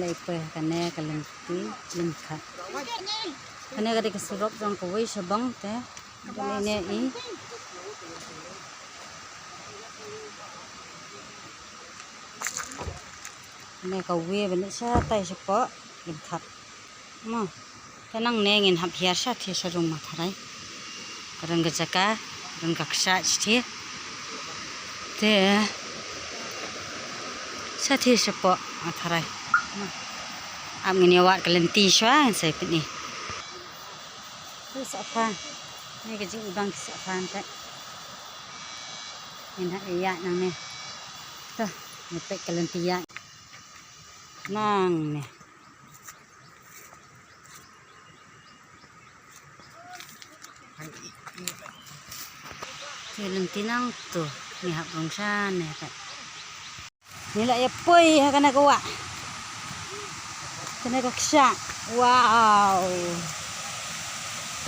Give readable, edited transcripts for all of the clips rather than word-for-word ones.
nilai pe kane kalenti lingkha kane gadi kesurop jong koi sabang te ne I ne kawe bene sa tai sepo lingkha mo kanang ne ngin hap hiar sa thi sarung ma tharai karang gajaka rang gaksa chi te sa thi sepo atharai am ngini wat kalenti swa sai pini sa pha ne ke jing bang sa pha te ina iya nang ne to ne pe kalenti ya nang ne kalenti nang tu ni hap rong sa ne te nila ya poi kana kawa kana kaksa wow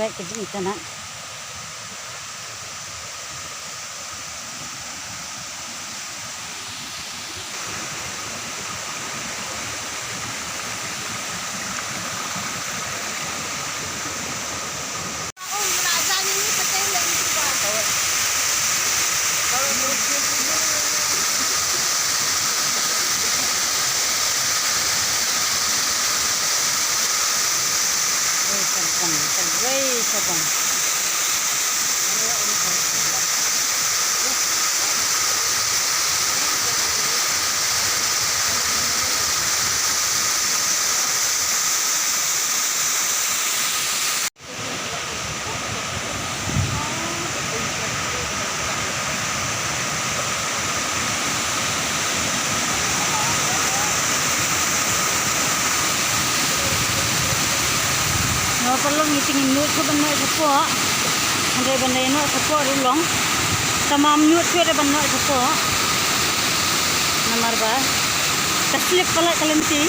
baik ke sana sabang perlu ngiting nyut ke benar sepo andai bandai no sepo rilong tamam nyut ke benar sepo nomor ba keslip pala kalenti